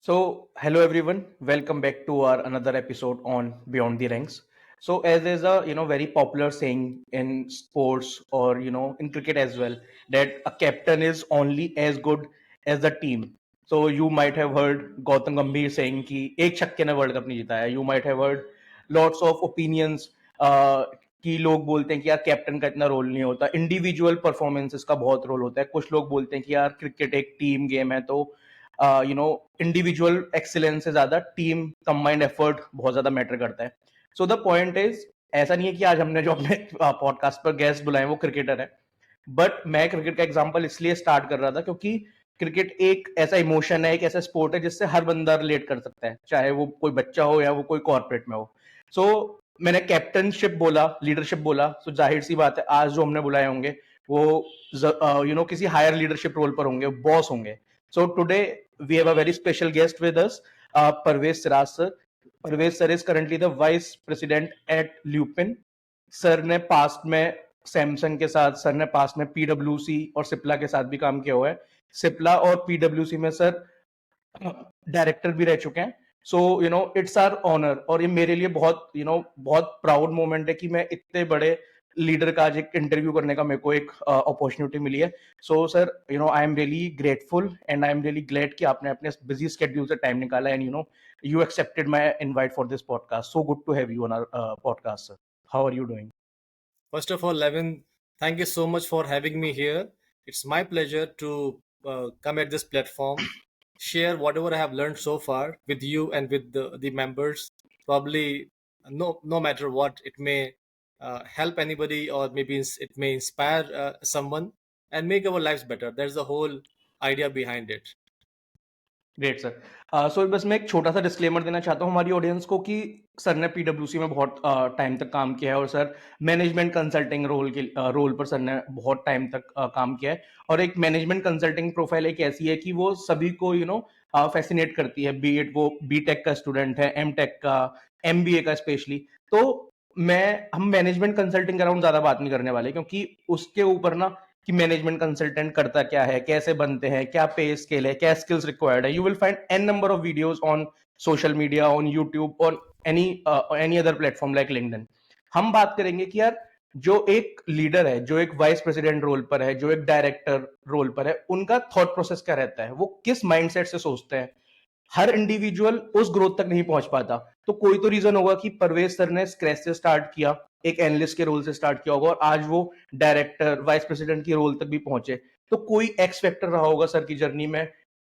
Hello everyone. Welcome back to our another episode on Beyond the Ranks. So, as there's a very popular saying in sports or in cricket as well, that a captain is only as good as the team. So you might have heard Gautam Gambhir saying कि एक छक्के ने world cup नहीं जिताया. You might have heard lots of opinions कि लोग बोलते हैं कि यार कैप्टन का इतना रोल नहीं होता, इंडिविजुअल परफॉर्मेंसेस का बहुत रोल होता है. कुछ लोग बोलते हैं कि यार क्रिकेट एक टीम गेम है, तो इंडिविजुअल एक्सीलेंस से ज्यादा टीम कंबाइंड एफर्ट बहुत ज्यादा मैटर करता है. सो द पॉइंट इज, ऐसा नहीं है कि आज हमने जो अपने पॉडकास्ट पर गेस्ट बुलाए वो क्रिकेटर है, बट मैं क्रिकेट का एग्जांपल इसलिए स्टार्ट कर रहा था क्योंकि क्रिकेट एक ऐसा इमोशन है, एक ऐसा स्पोर्ट है जिससे हर बंदा रिलेट कर सकता है, चाहे वो कोई बच्चा हो या वो कोई कॉर्पोरेट में हो. सो मैंने कैप्टनशिप बोला, लीडरशिप बोला, सो जाहिर सी बात है आज जो हमने बुलाए होंगे वो किसी हायर लीडरशिप रोल पर होंगे, बॉस होंगे. So today we have a very special guest with us, Parvez Siraj sir. Parvez sir is currently the vice president at Lupin. Sir ने पास्ट में सैमसंग के साथ, सर ने पास्ट में पीडब्ल्यूसी और सिप्ला के साथ भी काम किया हुआ है. सिप्ला और पीडब्ल्यूसी में सर डायरेक्टर भी रह चुके हैं. सो इट्स आर ऑनर, और ये मेरे लिए बहुत बहुत प्राउड मोमेंट है कि मैं इतने बड़े लीडर का आज एक इंटरव्यू करने का मेरे को एक अपॉर्चुनिटी मिली है. So sir I am really grateful and I am really glad कि आपने अपने बिजी स्केड्यूल से टाइम निकाला and you accepted my invite for this podcast. So good to have you on our podcast, sir. How are you doing? First of all, Levin, thank you so much for having me here. It's my pleasure to come at this platform, share whatever I have learned so far with you and with the members. Probably, no matter what, it may help anybody, or maybe it may inspire someone and make our lives better. That's the whole idea behind it. Great sir. So बस मैं एक छोटा सा disclaimer देना चाहता हूँ हमारी audience को कि सर ने पीडब्ल्यूसी में बहुत टाइम तक काम किया है, और सर मैनेजमेंट कंसल्टिंग रोल पर सर ने बहुत टाइम तक काम किया है. और एक मैनेजमेंट कंसल्टिंग प्रोफाइल एक ऐसी है कि वो सभी को फैसिनेट करती है, बी इट वो बीटेक का स्टूडेंट है, एमटेक का, एमबीए का स्पेशली. तो हम मैनेजमेंट कंसल्टिंग अराउंड ज्यादा बात नहीं करने वाले, क्योंकि उसके ऊपर ना कि मैनेजमेंट कंसल्टेंट करता क्या है, कैसे बनते हैं, क्या पे स्केल है, क्या स्किल्स रिक्वायर्ड है. You will find n number of videos on social media, on YouTube, on any other platform like LinkedIn. हम बात करेंगे कि यार जो एक लीडर है, जो एक वाइस प्रेसिडेंट रोल पर है, जो एक डायरेक्टर रोल पर है, उनका थॉट प्रोसेस क्या रहता है, वो किस माइंडसेट से सोचते हैं. हर इंडिविजुअल उस ग्रोथ तक नहीं पहुंच पाता, तो कोई तो रीजन होगा कि परवेज सर ने स्क्रैच से स्टार्ट किया, एक एनालिस्ट के रोल से स्टार्ट किया होगा, और आज वो डायरेक्टर, वाइस प्रेसिडेंट की रोल तक भी पहुंचे. तो कोई एक्स फैक्टर रहा होगा सर की जर्नी में,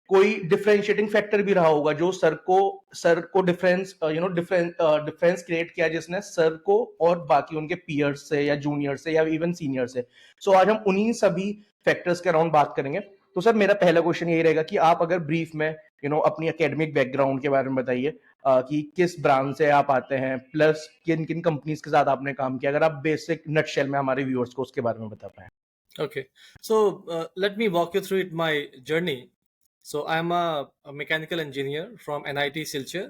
कोई डिफरेंशिएटिंग फैक्टर भी रहा होगा जो सर को डिफरेंस क्रिएट किया, जिसने सर को और बाकी उनके पीयर्स से या जूनियर से या इवन सीनियर से. सो आज हम उन्हीं सभी फैक्टर्स के अराउंड बात करेंगे. तो सर मेरा पहला क्वेश्चन यही रहेगा कि आप अगर ब्रीफ में अपनी एकेडमिक बैकग्राउंड के बारे में बताइए, कि किस ब्रांच से आप आते हैं, प्लस किन किन कंपनीज के साथ आपने काम किया, अगर आप बेसिक नटशेल में हमारे व्यूअर्स को उसके बारे में बता पाए. Okay, so let me walk you through it, my journey. So I'm a mechanical engineer from NIT Silchar,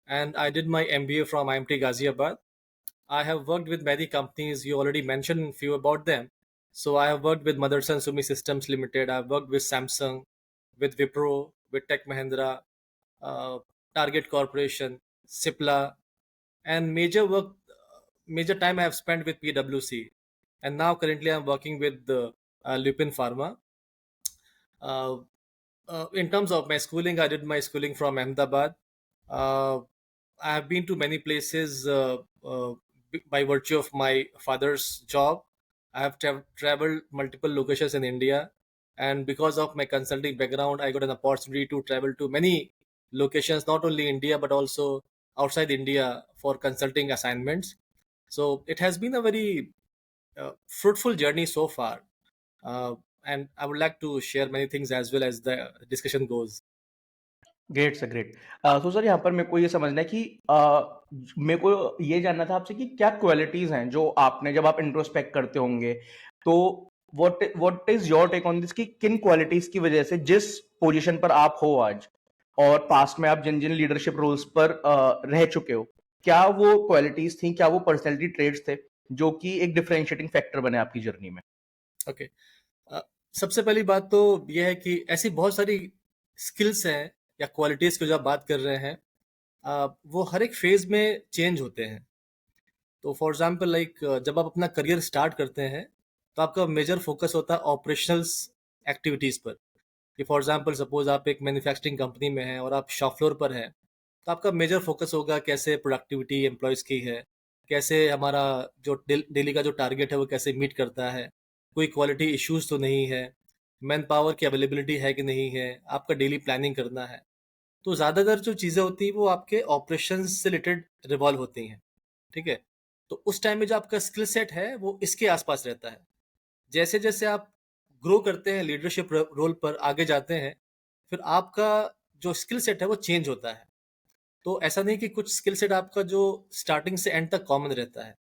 and I did my MBA from IMT Ghaziabad. I have worked with many companies. You already mentioned a few about them. So I have worked with Motherson Sumi Systems Limited. I've worked with Samsung, with Wipro, with Tech Mahindra, Target Corporation, Cipla, and major time I have spent with PwC. And now currently I'm working with the Lupin Pharma. In terms of my schooling, I did my schooling from Ahmedabad. I have been to many places by virtue of my father's job. I have traveled multiple locations in India, and because of my consulting background, I got an opportunity to travel to many locations, not only India but also outside India for consulting assignments. So it has been a very fruitful journey so far, and I would like to share many things as well as the discussion goes. Great sir, great. तो sir यहाँ पर मेरे को ये समझना है कि मेरे को ये जानना था आपसे कि क्या क्वालिटीज हैं जो आपने, जब आप इंट्रोस्पेक्ट करते होंगे, तो what is your take on this, कि किन क्वालिटीज की वजह से जिस पोजीशन पर आप हो आज, और पास्ट में आप जिन जिन लीडरशिप रोल्स पर रह चुके हो, क्या वो क्वालिटीज थी, क्या वो पर्सनैलिटी ट्रेड्स थे जो कि एक डिफरेंशिएटिंग फैक्टर बने आपकी जर्नी में. ओके, सबसे पहली बात तो यह है कि ऐसी बहुत सारी स्किल्स हैं या क्वालिटीज की जो आप बात कर रहे हैं, वो हर एक फेज में चेंज होते हैं। तो फॉर एग्जांपल लाइक जब आप अपना करियर स्टार्ट करते हैं, तो आपका मेजर फोकस होता है ऑपरेशनल्स एक्टिविटीज पर। कि फॉर एग्जांपल सपोज आप एक मैन्युफैक्चरिंग कंपनी में हैं और आप शॉप फ्लोर पर हैं, तो आपका मेजर फोकस होगा कैसे प्रोडक्टिविटी एम्प्लॉयज़ की है, कैसे हमारा जो डेली का जो टारगेट है वो कैसे मीट करता है, कोई क्वालिटी इश्यूज तो नहीं है, मैन पावर की अवेलेबिलिटी है कि नहीं है, आपका डेली प्लानिंग करना है। तो ज़्यादातर जो चीज़ें होती हैं वो आपके ऑपरेशंस से रिलेटेड रिवॉल्व होती हैं। ठीक है? तो उस टाइम में जो आपका स्किल सेट है वो इसके आसपास रहता है। जैसे जैसे आप ग्रो करते हैं लीडरशिप रोल पर आगे जाते हैं, फिर आपका जो स्किल सेट है वो चेंज होता है। तो ऐसा नहीं कि कुछ स्किल सेट आपका जो स्टार्टिंग से एंड तक कॉमन रहता है।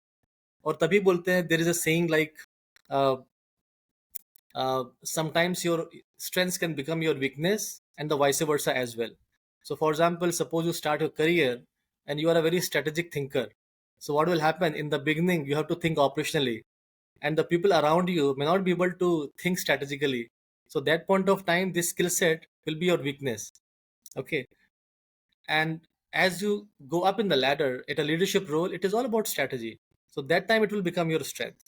और तभी बोलते हैं there is a saying like sometimes your strengths can become your weakness and the vice versa as well. So for example, suppose you start your career and you are a very strategic thinker. So what will happen in the beginning, you have to think operationally, and the people around you may not be able to think strategically. So that point of time, this skill set will be your weakness. Okay. And as you go up in the ladder at a leadership role, it is all about strategy. So that time it will become your strength.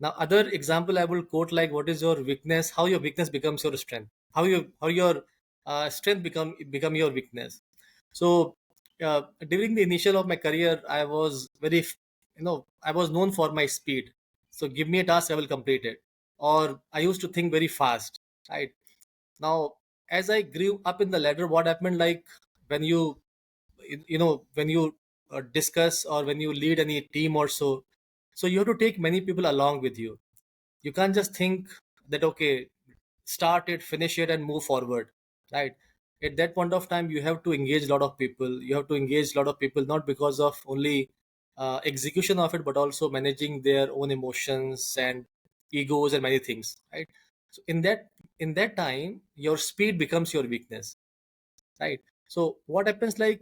Now, other example I will quote like what is your weakness, how your weakness becomes your strength, how your strength become your weakness. So during the initial of my career, I was very, I was known for my speed. So give me a task, I will complete it. Or I used to think very fast, right? Now, as I grew up in the ladder, what happened like when when you discuss or when you lead any team or so you have to take many people along with you. You can't just think that okay, start it, finish it and move forward, right? At that point of time you have to engage a lot of people. You have to engage a lot of people not because of only execution of it, but also managing their own emotions and egos and many things, right? So in that time your speed becomes your weakness, right? So what happens like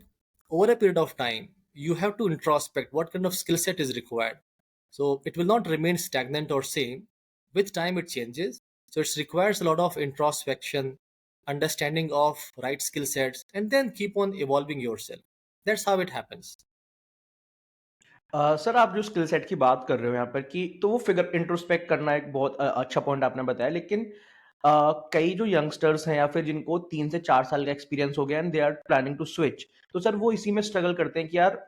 over a period of time you have to introspect what kind of skill set is required. So it will not remain stagnant or same. With time it changes. So it requires a lot of introspection, understanding of right skill sets, and then keep on evolving yourself. That's how it happens. Sir आप जो skill set की बात कर रहे हो यहाँ पर कि तो वो फिगर इंट्रोस्पेक्ट करना एक बहुत अच्छा पॉइंट आपने बताया, लेकिन कई जो यंगस्टर्स हैं या फिर जिनको 3 से 4 साल का एक्सपीरियंस हो गया and they are planning to switch, तो सर वो इसी में स्ट्रगल करते हैं कि यार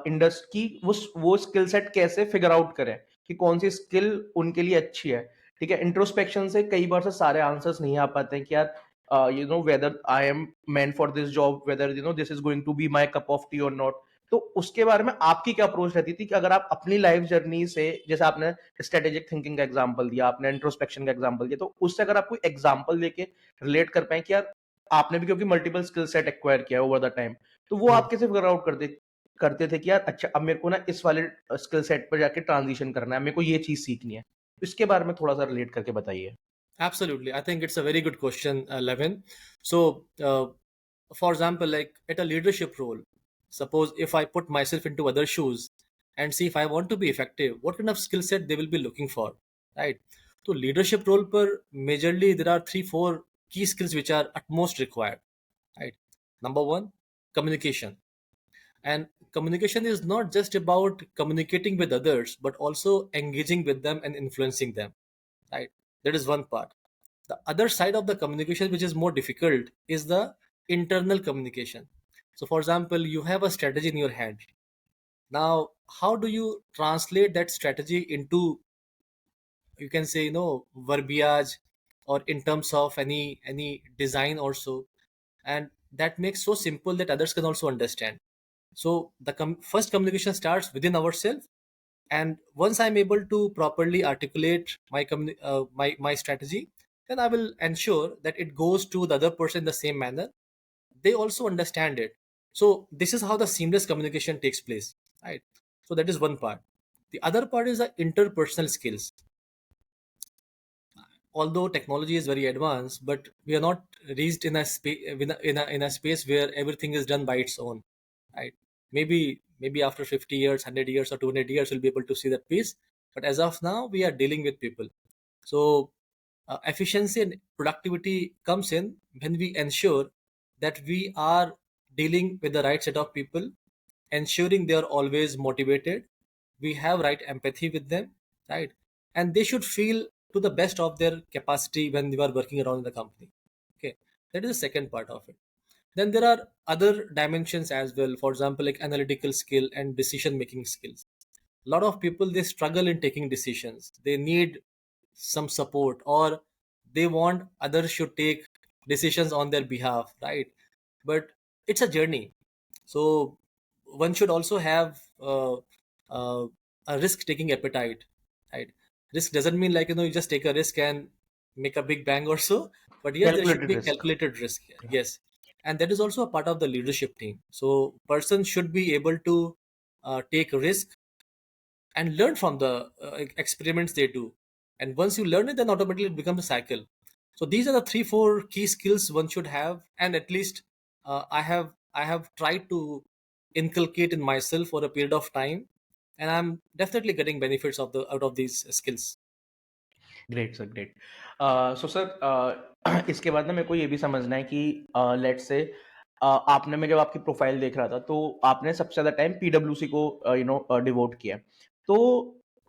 इंडस्ट्री वो स्किल सेट कैसे फिगर आउट करें कि कौन सी स्किल उनके लिए अच्छी है। ठीक है, इंट्रोस्पेक्शन से कई बार से सारे आंसर्स नहीं आ पाते हैं कि यार whether I am man for this job, whether this is going to be my cup of tea और नॉट। तो उसके बारे में आपकी क्या अप्रोच रहती थी कि अगर आप अपनी लाइफ जर्नी से, जैसे आपने स्ट्रेटेजिक थिंकिंग का एग्जांपल दिया, आपने इंट्रोस्पेक्शन का एग्जांपल दिया, तो उससे अगर आप कोई एग्जांपल लेके रिलेट कर पाए कि यार आपने भी क्योंकि मल्टीपल स्किल सेट एक्वायर किया ओवर द टाइम, तो वो Hmm. आप कैसे फिगर आउट करते करते थे कि यार अच्छा अब मेरे को ना इस वाले स्किल सेट पर जाके ट्रांजिशन करना है, मेरे को ये चीज सीखनी है। इसके बारे में थोड़ा सा रिलेट करके बताइए। Absolutely. I think it's a very good question, Levin. So, for example, like at a leadership role, suppose if I put myself into other shoes and see if I want to be effective, what kind of skill set they will be looking for, right? So, leadership role per majorly there are 3 4 key skills which are at most required, right? Number one, communication. And communication is not just about communicating with others, but also engaging with them and influencing them, right? That is one part. The other side of the communication which is more difficult is the internal communication. So for example, you have a strategy in your head. Now how do you translate that strategy into, you can say, verbiage, or in terms of any design or so, and that makes so simple that others can also understand. So the first communication starts within ourselves, and once I'm able to properly articulate my strategy, then I will ensure that it goes to the other person in the same manner. They also understand it. So this is how the seamless communication takes place, right? So that is one part. The other part is the interpersonal skills. Although technology is very advanced, but we are not reached in a space in a space where everything is done by its own, right? Maybe after 50 years, 100 years, or 200 years we'll be able to see that piece. But as of now we are dealing with people. So efficiency and productivity comes in when we ensure that we are dealing with the right set of people, ensuring they are always motivated, we have right empathy with them, right? And they should feel to the best of their capacity when they are working around in the company. Okay, that is the second part of it. Then there are other dimensions as well, for example, like analytical skill and decision making skills. A lot of people, they struggle in taking decisions, they need some support, or they want others should take decisions on their behalf, right? But it's a journey. So one should also have a risk taking appetite, right? Risk doesn't mean like, you just take a risk and make a big bang or so, but yes, there should Calculated be risk. calculated risk. Yeah. Yes. And that is also a part of the leadership team. So person should be able to take risk and learn from the experiments they do. And once you learn it, then automatically it becomes a cycle. So these are the 3 4 key skills one should have, and at least I have tried to inculcate in myself for a period of time, and I'm definitely getting benefits of the out of these skills. Great sir, great. So sir, इसके बाद ना मेरे को ये भी समझना है कि लेट्स से आपने, मैं जब आपकी प्रोफाइल देख रहा था तो आपने सबसे ज़्यादा टाइम पीडब्ल्यूसी को डिवोट किया है। तो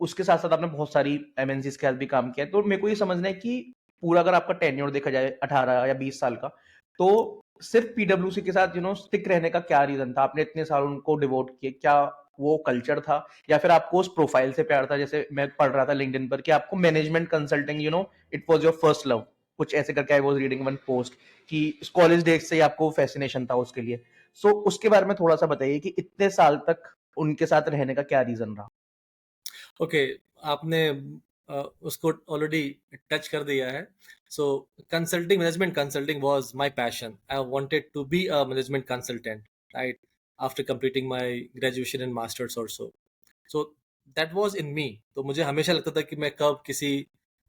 उसके साथ-साथ आपने बहुत सारी एमएनसीज़ के साथ भी काम किया है। तो मेरे को ये समझना है कि पूरा अगर आपका टेन्योर देखा जाए 18 या 20 साल का, तो सिर्फ़ पीडब्ल्यूसी के साथ स्टिक रहने का क्या रीज़न था? आपने इतने साल उनको डिवोट किए, क्या वो कल्चर था या फिर आपको उस प्रोफाइल से प्यार था? जैसे मैं पढ़ रहा था लिंक्डइन पर कि आपको management consulting it was your first love, कुछ ऐसे करके I was reading one post कि कॉलेज डेज से ही आपको फैसिनेशन था उसके लिए। सो उसके बारे में थोड़ा सा बताइए कि इतने साल तक उनके साथ रहने का क्या रीजन रहा? ओके, आपने उसको ऑलरेडी टच कर दिया है। So consulting, management consulting was my passion. I wanted to be a management consultant, right? After completing my graduation and masters also. So that was in me. तो मुझे हमेशा लगता था कि मैं कब किसी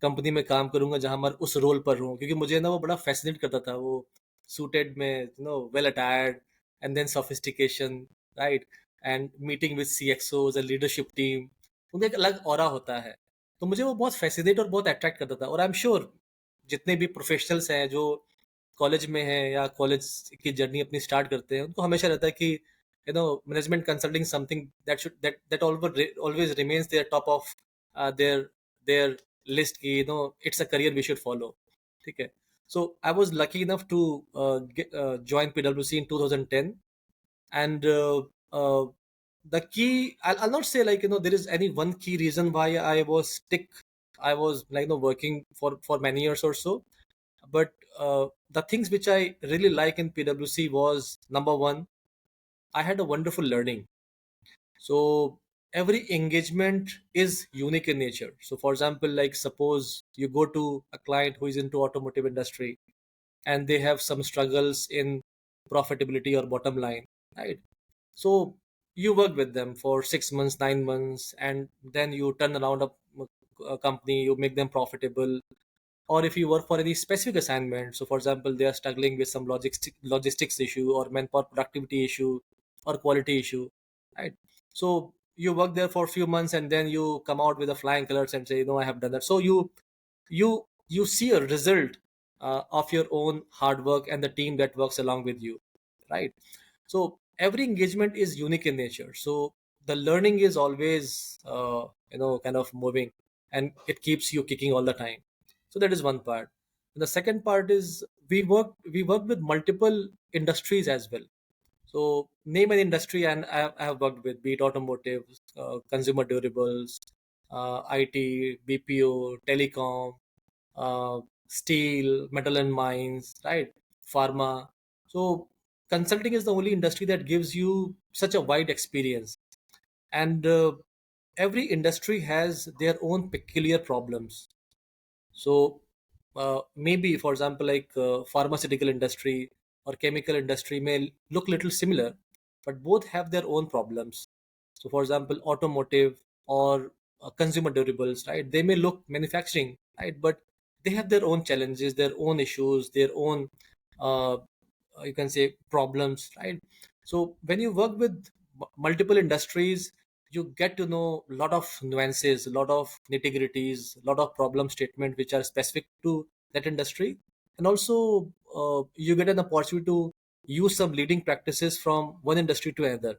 कंपनी में काम करूंगा जहां मैं उस रोल पर हूँ, क्योंकि मुझे ना वो बड़ा फैसिनेट करता था, वो सूटेड में, well attired, and then sophistication, right? And meeting with CXOs and leadership team, उनका एक अलग ऑरा होता है। तो मुझे वो बहुत फैसिनेट और बहुत अट्रैक्ट करता था। और आई एम श्योर जितने भी प्रोफेशनल्स हैं जो कॉलेज में हैं या कॉलेज की जर्नी अपनी स्टार्ट करते हैं, उनको हमेशा रहता है कि management consulting something that should that always remains their top of their their list की, it's a career we should follow. ठीक है। So I was lucky enough to join PwC in 2010, and the key, I'll not say like there is any one key reason why I was like working for many years or so. But the things which I really like in PwC was, number one, I had a wonderful learning. So every engagement is unique in nature. So for example, like suppose you go to a client who is into automotive industry and they have some struggles in profitability or bottom line, right? So you work with them for 6 months, 9 months, and then you turn around a company, you make them profitable. Or if you work for any specific assignment, so for example, they are struggling with some logistics issue or manpower productivity issue or quality issue, right? So you work there for a few months and then you come out with a flying colors and say, I have done that. So you see a result of your own hard work and the team that works along with you, right? So every engagement is unique in nature, so the learning is always kind of moving, and it keeps you kicking all the time. So that is one part. And the second part is we work with multiple industries as well. So name an industry and I have worked with, be it automotive, consumer durables, IT, BPO, telecom, steel, metal and mines, right? Pharma. So consulting is the only industry that gives you such a wide experience, and every industry has their own peculiar problems. So maybe, for example, like pharmaceutical industry or chemical industry may look little similar, but both have their own problems. So, for example, automotive or consumer durables, right? They may look manufacturing, right? But they have their own challenges, their own issues, their own uh, you can say problems, right? So when you work with multiple industries, you get to know a lot of nuances, a lot of nitty gritties, a lot of problem statement which are specific to that industry. And also you get an opportunity to use some leading practices from one industry to another,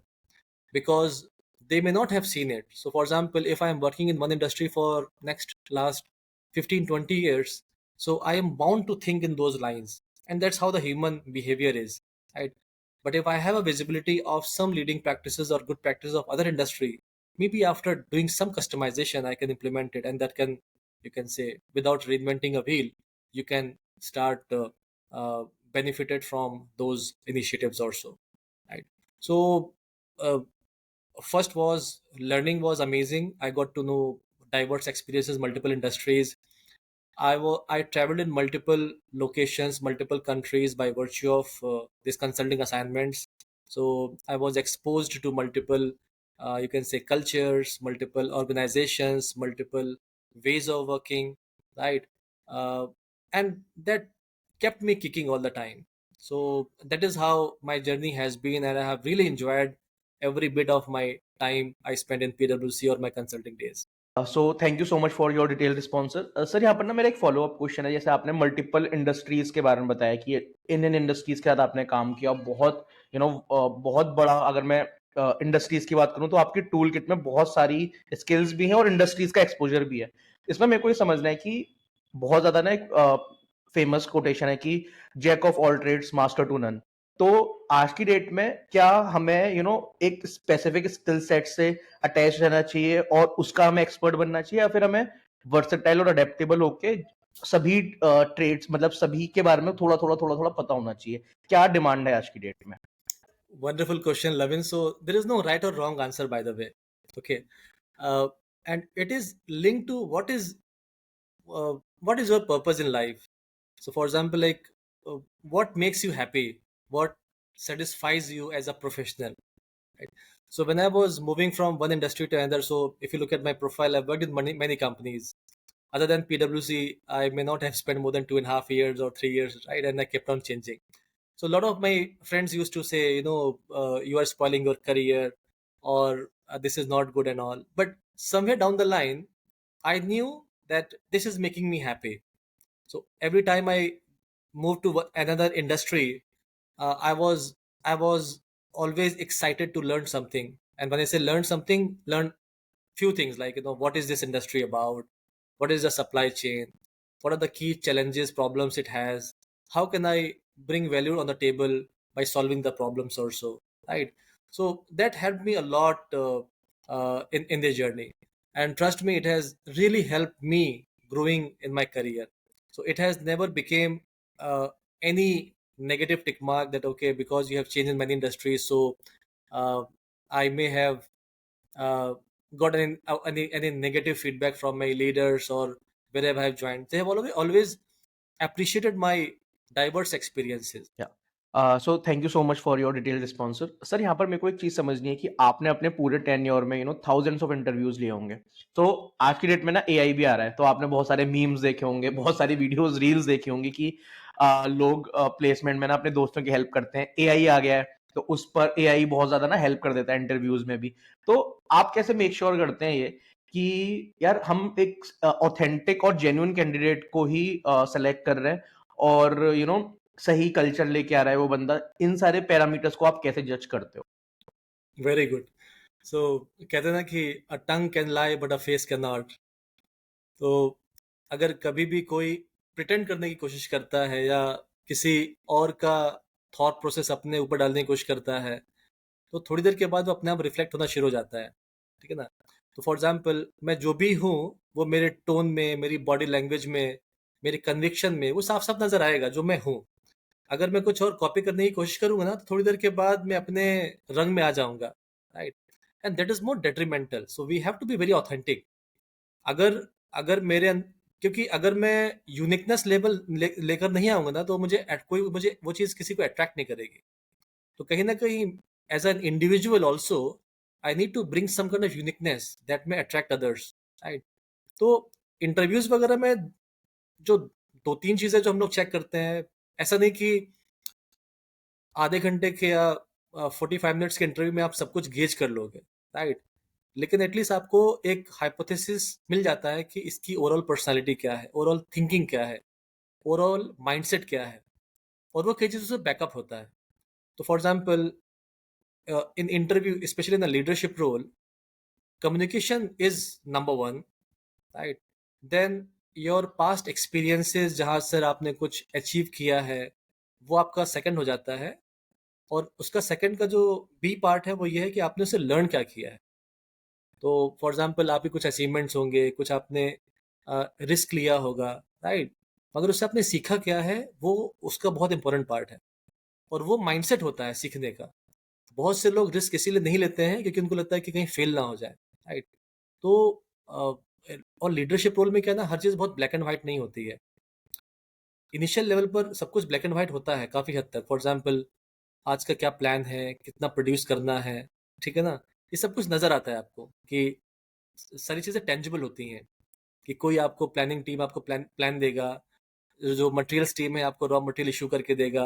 because they may not have seen it. So for example, if I am working in one industry for next last 15, 20 years, so I am bound to think in those lines, and that's how the human behavior is, right? But if I have a visibility of some leading practices or good practices of other industry, maybe after doing some customization I can implement it, and that can, you can say, without reinventing a wheel, you can start uh, benefited from those initiatives also, right? So uh, first was learning was amazing. I got to know diverse experiences, multiple industries. I traveled in multiple locations, multiple countries by virtue of these consulting assignments. So I was exposed to multiple, you can say, cultures, multiple organizations, multiple ways of working, right? Uh, and that kept me kicking all the time. So that is how my journey has been, and I have really enjoyed every bit of my time I spent in PwC or my consulting days. So thank you so much for your detail response sir. यहाँ पर ना मेरा एक follow up question है। जैसे आपने multiple industries के बारे में बताया कि इन इंडस्ट्रीज के साथ आपने काम किया, बहुत बहुत बड़ा, अगर मैं इंडस्ट्रीज की बात करूं तो आपकी टूल किट में बहुत सारी स्किल्स भी हैं और इंडस्ट्रीज का एक्सपोजर भी है। इसमें मेरे को ये समझना है कि बहुत ज्यादा ना एक फेमस कोटेशन है कि jack of all trades master to none. तो आज की डेट में क्या हमें एक स्पेसिफिक स्किल सेट से अटैच रहना चाहिए और उसका हमें एक्सपर्ट बनना चाहिए, या फिर हमें वर्सेटाइल और अडेप्टेबल होके सभी ट्रेड्स, मतलब सभी के बारे में थोड़ा थोड़ा थोड़ा थोड़ा पता होना चाहिए? क्या डिमांड है आज की डेट में? Wonderful question, Lavin. So there is no right or wrong answer, by the way. Okay, uh, and it is linked to what is your purpose in life. So, for example, like what makes you happy, what satisfies you as a professional, right? So when I was moving from one industry to another, so if you look at my profile, I've worked in many companies. Other than PwC, I may not have spent more than 2.5 years or 3 years, right? And I kept on changing. So a lot of my friends used to say, you are spoiling your career, or this is not good and all. But somewhere down the line, I knew that this is making me happy. So every time I moved to another industry, I was always excited to learn something. And when I say learn something, learn few things, like, what is this industry about, what is the supply chain, what are the key challenges, problems it has, how can I bring value on the table by solving the problems also, right? So that helped me a lot in the journey, and trust me, it has really helped me growing in my career. So it has never became any negative tick mark that, okay, because you have changed in many industries, so uh, I may have uh, got any negative feedback from my leaders or wherever I've joined. They have always appreciated my diverse experiences. या सो thank you so much for your detail response sir. Sir यहाँ पर मेरे को एक चीज समझनी है कि आपने अपने पूरे टेन्योर में थाउजेंड्स ऑफ इंटरव्यूज लिए होंगे। तो आज की डेट में ना एआई भी आ रहा है, तो आपने बहुत सारे मीम्स देखे होंगे, बहुत सारी वीडियोस रील्स देखी होंगी कि लोग प्लेसमेंट में ना अपने दोस्तों की हेल्प करते हैं। एआई आ गया है, तो उस पर एआई बहुत ज्यादा ना हेल्प कर देता है इंटरव्यूज में भी। तो आप कैसे मेक श्योर करते हैं ये कि यार हम एक ऑथेंटिक और जेन्युइन कैंडिडेट को ही सेलेक्ट कर रहे हैं, और सही कल्चर लेके आ रहा है वो बंदा? इन सारे पैरामीटर्स को आप कैसे जज करते हो? Very good. सो कहते हैं ना कि a tongue can lie but a face can not. तो अगर कभी भी कोई प्रिटेंड करने की कोशिश करता है या किसी और का थॉट प्रोसेस अपने ऊपर डालने की कोशिश करता है, तो थोड़ी देर के बाद वो अपने आप रिफ्लेक्ट होना शुरू हो जाता है, ठीक है ना? तो फॉर एग्जाम्पल, मैं जो भी हूँ वो मेरे टोन में, मेरी बॉडी लैंग्वेज में, मेरे कन्विक्शन में वो साफ साफ नजर आएगा जो मैं हूँ। अगर मैं कुछ और कॉपी करने की कोशिश करूंगा ना, तो थोड़ी देर के बाद मैं अपने रंग में आ जाऊंगा, right? And that is more detrimental. So we have to be very authentic. अगर अगर क्योंकि अगर मैं यूनिकनेस लेकर नहीं आऊंगा ना, तो मुझे वो चीज किसी को अट्रैक्ट नहीं करेगी। तो कहीं ना कहीं, as an individual also, I need to bring some kind of uniqueness that may attract others, right? तो इंटरव्यूज वगैरह में जो दो तीन चीजें जो हम लोग चेक करते हैं, ऐसा नहीं कि आधे घंटे के या 45 मिनट्स के इंटरव्यू में आप सब कुछ गेज कर लोगे, राइट? लेकिन एटलीस्ट आपको एक हाइपोथेसिस मिल जाता है कि इसकी ओवरऑल पर्सनालिटी क्या है, ओवरऑल थिंकिंग क्या है, ओवरऑल माइंडसेट क्या है, और वो कई चीज़ों से बैकअप होता है। तो for example, in interview, especially in a leadership role, communication is number one, right? Then your past experiences जहाँ सर आपने कुछ अचीव किया है, वो आपका सेकंड हो जाता है। और उसका सेकंड का जो बी पार्ट है वो ये है कि आपने उसे लर्न क्या किया है। तो फॉर एग्जांपल आपके कुछ अचीवमेंट्स होंगे, कुछ आपने रिस्क लिया होगा, राइट? मगर उससे आपने सीखा क्या है, वो उसका बहुत इंपॉर्टेंट पार्ट है। और वो माइंडसेट होता है सीखने का। बहुत से लोग रिस्क इसीलिए नहीं लेते हैं क्योंकि उनको लगता है कि कहीं फेल ना हो जाए, राइट? तो और लीडरशिप रोल में क्या है ना, हर चीज़ बहुत ब्लैक एंड व्हाइट नहीं होती है। इनिशियल लेवल पर सब कुछ ब्लैक एंड व्हाइट होता है काफ़ी हद तक। फॉर एग्जांपल, आज का क्या प्लान है, कितना प्रोड्यूस करना है, ठीक है ना? ये सब कुछ नज़र आता है आपको कि सारी चीज़ें टेंजिबल होती हैं। कि कोई आपको प्लानिंग टीम आपको प्लान प्लान देगा, जो मटेरियल्स टीम है आपको रॉ मटेरियल इशू करके देगा,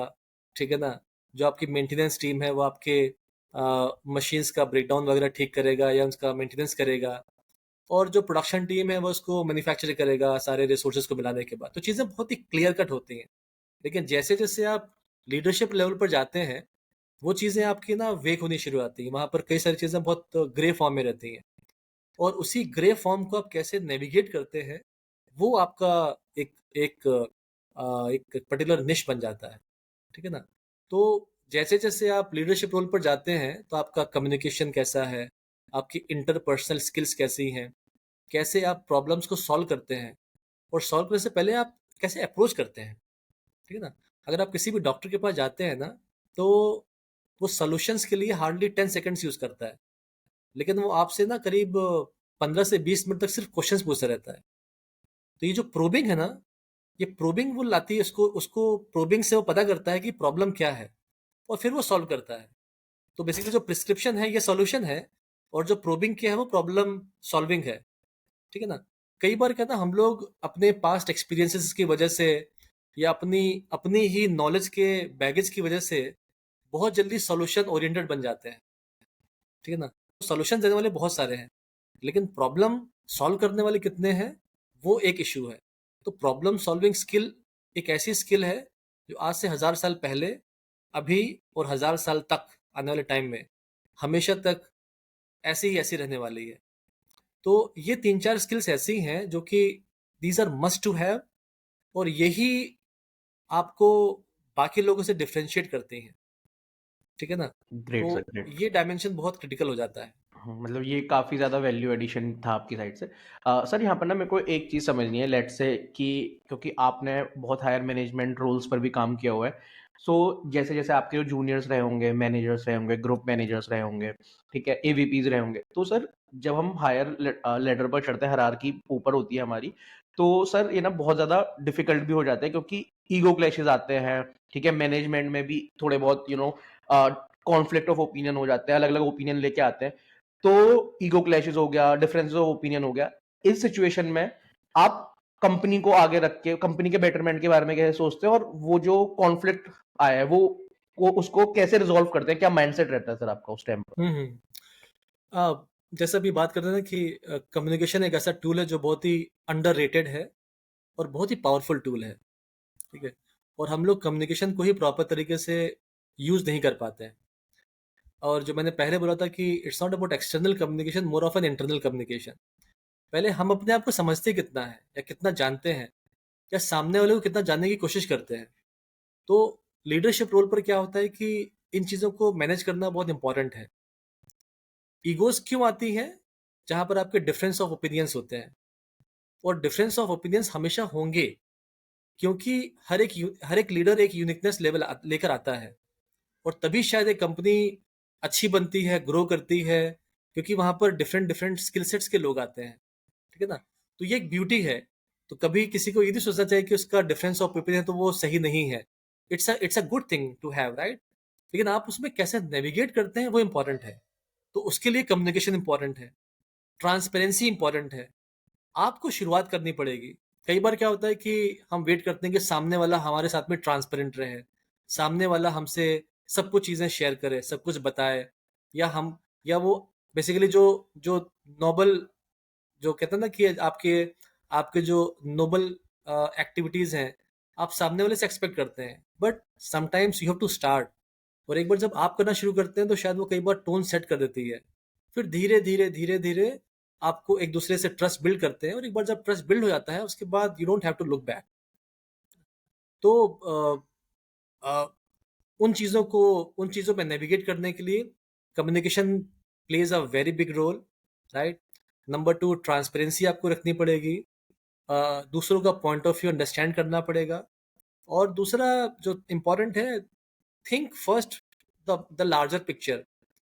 ठीक है ना? जो आपकी मेंटेनेंस टीम है वो आपके मशीन्स का ब्रेकडाउन वगैरह ठीक करेगा या उसका मेंटेनेंस करेगा। और जो प्रोडक्शन टीम है वो उसको मैन्युफैक्चर करेगा सारे रिसोर्सेज को मिलाने के बाद। तो चीज़ें बहुत ही क्लियर कट होती हैं। लेकिन जैसे जैसे आप लीडरशिप लेवल पर जाते हैं, वो चीज़ें आपकी ना वेक होनी शुरू आती हैं। वहाँ पर कई सारी चीज़ें बहुत ग्रे फॉर्म में रहती हैं। और उसी ग्रे फॉर्म को आप कैसे नेविगेट करते हैं, वो आपका एक एक एक पर्टिकुलर निश बन जाता है, ठीक है ना? तो जैसे जैसे आप लीडरशिप रोल पर जाते हैं तो आपका कम्युनिकेशन कैसा है, आपकी इंटरपर्सनल स्किल्स कैसी हैं, कैसे आप प्रॉब्लम्स को सॉल्व करते हैं, और सॉल्व करने से पहले आप कैसे अप्रोच करते हैं, ठीक है ना? अगर आप किसी भी डॉक्टर के पास जाते हैं ना, तो वो सॉल्यूशंस के लिए हार्डली 10 सेकंड्स यूज़ करता है। लेकिन वो आपसे ना करीब 15 से 20 मिनट तक सिर्फ क्वेश्चंस पूछता रहता है। तो ये जो प्रोबिंग है ना, ये प्रोबिंग वो लाती है, उसको उसको प्रोबिंग से वो पता करता है कि प्रॉब्लम क्या है, और फिर वो सॉल्व करता है। तो बेसिकली जो प्रिस्क्रिप्शन है ये सॉल्यूशन है, और जो प्रोबिंग क्या है वो प्रॉब्लम सॉल्विंग है, ठीक है ना? कई बार क्या था, हम लोग अपने पास्ट एक्सपीरियंसेस की वजह से या अपनी अपनी ही नॉलेज के बैगेज की वजह से बहुत जल्दी सॉल्यूशन ओरिएंटेड बन जाते हैं, ठीक है ना? सॉल्यूशन देने वाले बहुत सारे हैं, लेकिन प्रॉब्लम सॉल्व करने वाले कितने हैं, वो एक इशू है। तो प्रॉब्लम सॉल्विंग स्किल एक ऐसी स्किल है जो आज से 1000 साल पहले, अभी और 1000 साल तक आने वाले टाइम में हमेशा तक ऐसी ही ऐसी रहने वाली है। तो ये 3-4 स्किल्स ऐसी हैं जो कि these are must to have, और यही आपको बाकी लोगों से डिफरेंशिएट करती हैं, ठीक है ना? ग्रेट तो सर, ग्रेट। ये डायमेंशन बहुत क्रिटिकल हो जाता है। मतलब ये काफ़ी ज़्यादा वैल्यू एडिशन था आपकी साइड से। सर यहाँ पर ना मेरे को एक चीज़ समझनी है, लेट्स से कि क्योंकि आपने बहुत हायर मैनेजमेंट रोल्स पर भी काम किया हुआ है। सो जैसे जैसे आपके जो जूनियर्स रहे होंगे, मैनेजर्स रहे होंगे, ग्रुप मैनेजर्स रहे होंगे, ठीक है, एवीपीज रहे होंगे, तो सर जब हम हायर लेडर पर चढ़ते हैं, हायरार्की ऊपर होती है हमारी, तो सर ये ना बहुत ज़्यादा डिफिकल्ट भी हो जाता है क्योंकि ईगो क्लैशेस आते हैं, ठीक है, मैनेजमेंट में भी थोड़े बहुत कॉन्फ्लिक्ट ऑफ ओपिनियन हो जाते हैं, अलग अलग ओपिनियन लेके आते हैं। तो ईगो क्लैशेस हो गया, डिफरेंसेस ऑफ ओपिनियन हो गया। इस सिचुएशन में आप कंपनी को आगे रख के कंपनी के बेटरमेंट के बारे में कैसे सोचते हैं, और वो जो कॉन्फ्लिक्ट आया है वो उसको कैसे रिजॉल्व करते हैं? क्या माइंडसेट रहता है सर आपका उस टाइम पर? हम्म। जैसे अभी बात करते हैं ना कि कम्युनिकेशन एक ऐसा टूल है जो बहुत ही अंडररेटेड है और बहुत ही पावरफुल टूल है, ठीक है? और हम लोग कम्युनिकेशन को ही प्रॉपर तरीके से यूज नहीं कर पाते हैं। और जो मैंने पहले बोला था कि it's not about external communication, more of an internal communication. पहले हम अपने आप को समझते कितना है या कितना जानते हैं, या सामने वाले को कितना जानने की कोशिश करते हैं। तो लीडरशिप रोल पर क्या होता है कि इन चीज़ों को मैनेज करना बहुत इंपॉर्टेंट है। ईगोज क्यों आती हैं? जहाँ पर आपके डिफरेंस ऑफ ओपिनियंस होते हैं, और डिफरेंस ऑफ ओपिनियंस हमेशा होंगे, क्योंकि हर एक लीडर एक यूनिकनेस लेवल लेकर आता है। और तभी शायद एक कंपनी अच्छी बनती है, ग्रो करती है, क्योंकि वहां पर डिफरेंट डिफरेंट स्किल सेट्स के लोग आते हैं, ठीक है ना? तो ये एक ब्यूटी है। तो कभी किसी को ये नहीं सोचना चाहिए कि उसका डिफरेंस ऑफ ओपिनियन है तो वो सही नहीं है। It's a good thing to have, right? लेकिन आप उसमें कैसे नेविगेट करते हैं वो इंपॉर्टेंट है। तो उसके लिए कम्युनिकेशन इंपॉर्टेंट है, ट्रांसपेरेंसी इंपॉर्टेंट है। आपको शुरुआत करनी पड़ेगी। कई बार क्या होता है कि हम वेट करते हैं कि सामने वाला हमारे साथ में ट्रांसपेरेंट रहे, सामने वाला हमसे सब कुछ चीज़ें शेयर करे, सब कुछ बताए, या हम या वो बेसिकली जो जो नोबल, जो कहते हैं ना कि आपके आपके जो नोबल एक्टिविटीज़ हैं, आप सामने वाले से एक्सपेक्ट करते हैं। But sometimes you have to start, और एक बार जब आप करना शुरू करते हैं तो शायद वो कई बार टोन सेट कर देती है। फिर धीरे धीरे धीरे धीरे आपको एक दूसरे से ट्रस्ट बिल्ड करते हैं, और एक बार जब ट्रस्ट बिल्ड हो जाता है उसके बाद you don't have to look back. तो अ, उन चीज़ों पे नेविगेट करने के लिए communication plays a very big role, right. Number two, transparency आपको रखनी पड़ेगी। दूसरों का पॉइंट ऑफ व्यू अंडरस्टैंड करना पड़ेगा। और दूसरा जो इम्पोर्टेंट है, think first the larger picture.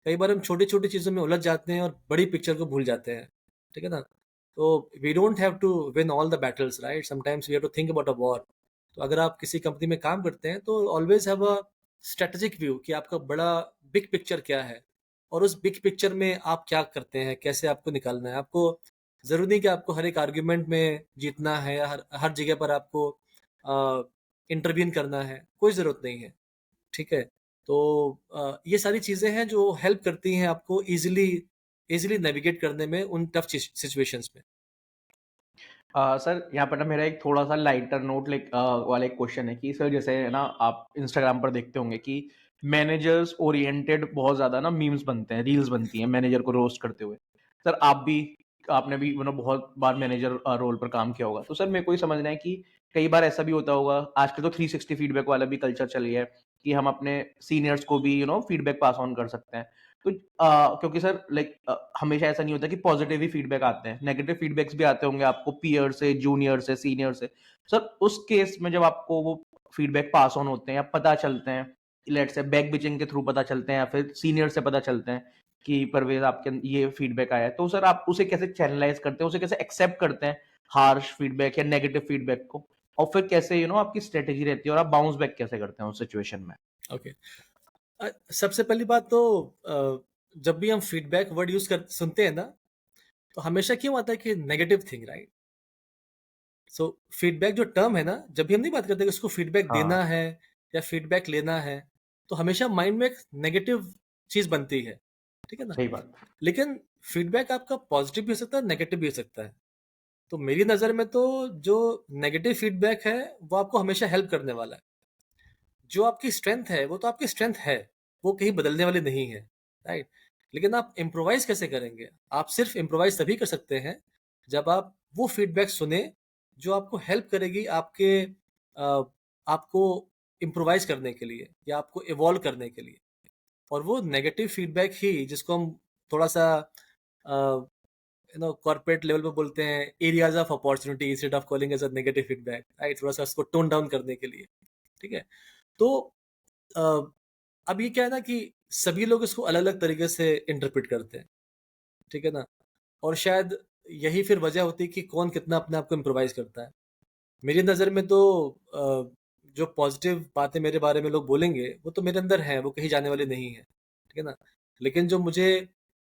कई बार हम छोटी छोटी चीज़ों में उलझ जाते हैं और बड़ी पिक्चर को भूल जाते हैं, ठीक है ना। तो we don't have to win all the battles, right, sometimes we have to think about a war. तो अगर आप किसी कंपनी में काम करते हैं तो always have a strategic view कि आपका बड़ा बिग पिक्चर क्या है, और उस बिग पिक्चर में आप क्या करते हैं, कैसे आपको निकालना है। आपको ज़रूरी नहीं कि आपको हर एक आर्ग्यूमेंट में जीतना है, या हर हर जगह पर आपको इंटरवीन करना है, कोई ज़रूरत नहीं है, ठीक है। तो ये सारी चीज़ें हैं जो हेल्प करती हैं आपको इजीली इजीली नेविगेट करने में उन टफ सिचुएशंस में। सर यहाँ पर ना मेरा एक थोड़ा सा लाइटर नोट लाइक वाला एक क्वेश्चन है कि सर जैसे है ना आप इंस्टाग्राम पर देखते होंगे कि मैनेजर्स ओरिएंटेड बहुत ज्यादा ना मीम्स बनते हैं, रील्स बनती हैं मैनेजर को रोस्ट करते हुए। सर आपने भी बहुत बार मैनेजर रोल पर काम किया होगा, तो सर मेरे को ये समझना है कि कई बार ऐसा भी होता होगा, आजकल तो 360 फीडबैक वाला भी कल्चर चल गया है कि हम अपने सीनियर्स को भी फीडबैक पास ऑन कर सकते हैं। तो क्योंकि सर लाइक हमेशा ऐसा नहीं होता कि पॉजिटिव ही फीडबैक आते हैं, नेगेटिव फीडबैक्स भी आते होंगे आपको पीयर से, जूनियर से, सीनियर से। सर उस केस में जब आपको वो फीडबैक पास ऑन होते हैं या पता चलते हैं, लेट्स से बैक बिचिंग के थ्रू पता चलते हैं या फिर सीनियर से पता चलते हैं कि परवेज आपके ये फीडबैक आया है, तो सर आप उसे कैसे चैनलाइज करते हैं, उसे कैसे एक्सेप्ट करते हैं हार्श फीडबैक या नेगेटिव फीडबैक को, और फिर कैसे आपकी स्ट्रेटेजी रहती है और आप बाउंस बैक कैसे करते हैं उस सिचुएशन में? ओके। सबसे पहली बात तो जब भी हम फीडबैक वर्ड यूज कर सुनते हैं ना, तो हमेशा क्यों आता है कि नेगेटिव थिंग, राइट। सो फीडबैक जो टर्म है ना, जब भी हम नहीं बात करते कि उसको फीडबैक हाँ, देना है या फीडबैक लेना है, तो हमेशा माइंड में एक नेगेटिव चीज बनती है, ठीक है ना। सही बात। लेकिन फीडबैक आपका पॉजिटिव भी हो सकता है, नेगेटिव भी हो सकता है। तो मेरी नज़र में तो जो नेगेटिव फीडबैक है वो आपको हमेशा हेल्प करने वाला है। जो आपकी स्ट्रेंथ है वो तो आपकी स्ट्रेंथ है, वो कहीं बदलने वाली नहीं है, राइट। लेकिन आप इम्प्रोवाइज कैसे करेंगे? आप सिर्फ इम्प्रोवाइज तभी कर सकते हैं जब आप वो फीडबैक सुने जो आपको हेल्प करेगी आपको इम्प्रोवाइज करने के लिए या आपको इवॉल्व करने के लिए। और वो नेगेटिव फीडबैक ही जिसको हम थोड़ा सा कॉर्पोरेट लेवल पे बोलते हैं areas of opportunity, instead of calling as a negative feedback, right, थोड़ा सा उसको टोन डाउन करने के लिए, ठीक है। तो अ, अब ये क्या है ना कि सभी लोग इसको अलग अलग तरीके से इंटरप्रेट करते हैं, ठीक है ना। और शायद यही फिर वजह होती है कि कौन कितना अपने आप को इम्प्रोवाइज करता है। मेरी नज़र में तो जो पॉजिटिव बातें मेरे बारे में लोग बोलेंगे वो तो मेरे अंदर है, वो कहीं जाने वाली नहीं है, ठीक है ना। लेकिन जो मुझे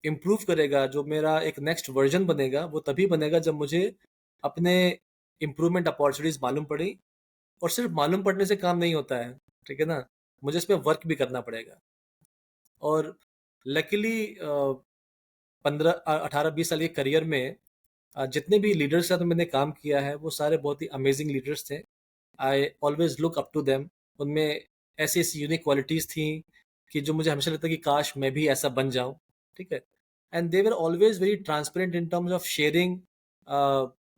इम्प्रूव करेगा, जो मेरा एक नेक्स्ट वर्जन बनेगा, वो तभी बनेगा जब मुझे अपने इम्प्रूवमेंट अपॉर्चुनिटीज मालूम पड़ी। और सिर्फ मालूम पड़ने से काम नहीं होता है, ठीक है ना, मुझे इस पे वर्क भी करना पड़ेगा। और लकीली 18-20 साल के करियर में जितने भी लीडर्स के साथ मैंने काम किया है वो सारे बहुत ही अमेजिंग लीडर्स थे। I always look up to them. उनमें ऐसी ऐसी यूनिक क्वालिटीज़ थी कि जो मुझे हमेशा लगता है कि काश मैं भी ऐसा बन जाऊं, ठीक है। And they were always very transparent in terms of sharing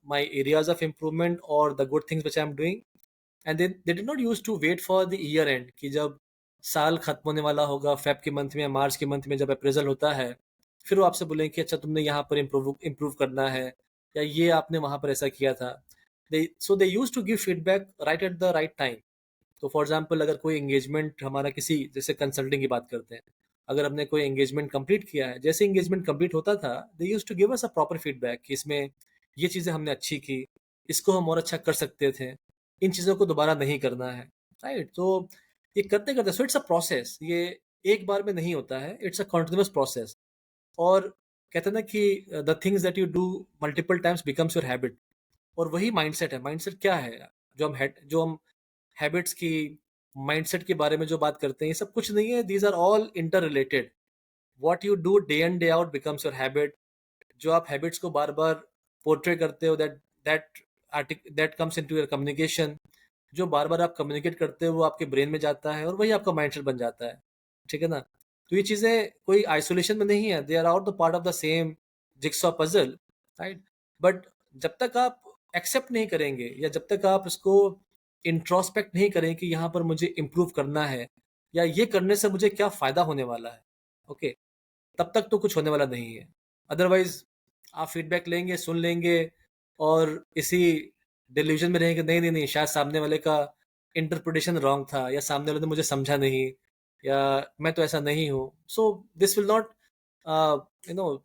my areas of improvement और the good things which I am doing. And they did not use to wait for the year end कि जब साल खत्म होने वाला होगा, Feb के month में या मार्च के मंथ में जब अप्रेजल होता है, फिर वो आपसे बोलेंगे कि अच्छा तुमने यहाँ पर इम्प्रूव करना है, या ये आपने वहाँ पर ऐसा किया था। They use to give feedback right at the right time. तो फॉर एग्जाम्पल अगर कोई एंगेजमेंट हमारा किसी, जैसे कंसल्टिंग की बात करते हैं, अगर हमने कोई एंगेजमेंट कंप्लीट किया है, जैसे एंगेजमेंट कंप्लीट होता था they use to give us a proper feedback कि इसमें ये चीज़ें हमने अच्छी की, इसको हम और अच्छा कर सकते थे, इन चीज़ों को दोबारा नहीं करना है, राइट। तो ये करते करते, सो इट्स अ प्रोसेस, ये एक बार में नहीं होता है, इट्स अ कंटिन्यूअस प्रोसेस। और कहते हैं ना कि the things that you do multiple times becomes your habit. और वही माइंडसेट है। माइंडसेट क्या है? जो हम हैबिट्स की, माइंडसेट के बारे में जो बात करते हैं, ये सब कुछ नहीं है, these are all interrelated. What you do day in day out becomes your habit. जो आप हैबिट्स को बार बार पोर्ट्रे करते हो, that comes into your communication. जो बार बार आप कम्युनिकेट करते हो वो आपके ब्रेन में जाता है और वही आपका माइंडसेट बन जाता है। ठीक है ना? तो ये चीज़ें कोई आइसोलेशन में नहीं है, they are all the part of the same jigsaw puzzle, right? But जब तक आप एक्सेप्ट नहीं करेंगे या जब तक आप इसको इंट्रोस्पेक्ट नहीं करें कि यहाँ पर मुझे इम्प्रूव करना है या ये करने से मुझे क्या फ़ायदा होने वाला है, ओके? तब तक तो कुछ होने वाला नहीं है। अदरवाइज़ आप फीडबैक लेंगे, सुन लेंगे और इसी डिल्यूज़न में रहेंगे, नहीं, नहीं, नहीं, शायद सामने वाले का इंटरप्रिटेशन रॉन्ग था या सामने वाले ने मुझे समझा नहीं या मैं तो ऐसा नहीं हूँ। So this will not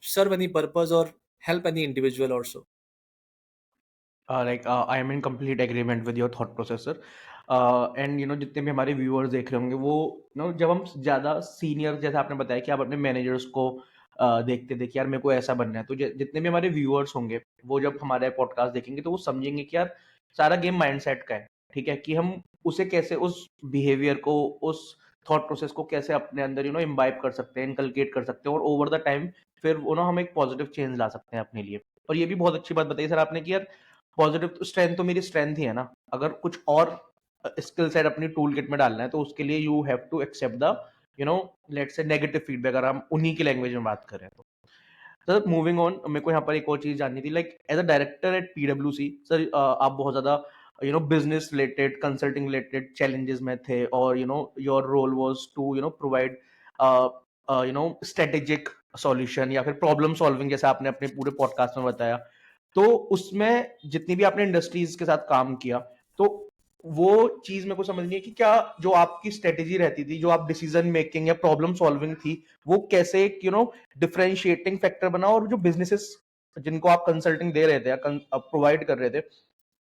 serve any purpose और help any individual also. Like I am in complete agreement with your thought processor. And जितने भी हमारे व्यूअर्स देख रहे होंगे वो जब हम ज़्यादा सीनियर, जैसे आपने बताया कि आप अपने मैनेजर्स को देखते देखिए यार मेरे को ऐसा बनना है, तो जितने भी हमारे व्यूअर्स होंगे वो जब हमारे पॉडकास्ट देखेंगे तो वो समझेंगे कि यार सारा गेम माइंडसेट का है। ठीक है, कि हम उसे कैसे, उस बिहेवियर को, उस थॉट प्रोसेस को कैसे अपने अंदर इम्बाइब कर सकते हैं, इनकलकेट कर सकते हैं, और ओवर द टाइम फिर हम एक पॉजिटिव चेंज ला सकते हैं अपने लिए। और ये भी बहुत अच्छी बात बताई सर आपने कि यार पॉजिटिव स्ट्रेंथ तो मेरी स्ट्रेंथ ही है ना। अगर कुछ और स्किल सेट अपनी टूल किट में डालना है तो उसके लिए you have to accept the you know let's say negative feedback, अगर हम उन्हीं की लैंग्वेज में बात करें तो। सर मूविंग ऑन, मेरे को यहाँ पर एक और चीज जाननी थी, like as a director at पीडब्ल्यूसी सर, आप बहुत ज्यादा business related, consulting related challenges में थे, और your role was to provide strategic solution या फिर प्रॉब्लम सॉल्विंग, जैसे आपने अपने पूरे पॉडकास्ट में बताया। तो उसमें जितनी भी आपने इंडस्ट्रीज के साथ काम किया, तो वो चीज मेरे को समझनी है कि क्या जो आपकी स्ट्रेटेजी रहती थी, जो आप डिसीजन मेकिंग या प्रॉब्लम सॉल्विंग थी, वो कैसे एक डिफरेंशिएटिंग फैक्टर बना, और जो बिजनेसेस जिनको आप कंसल्टिंग दे रहे थे या प्रोवाइड कर रहे थे,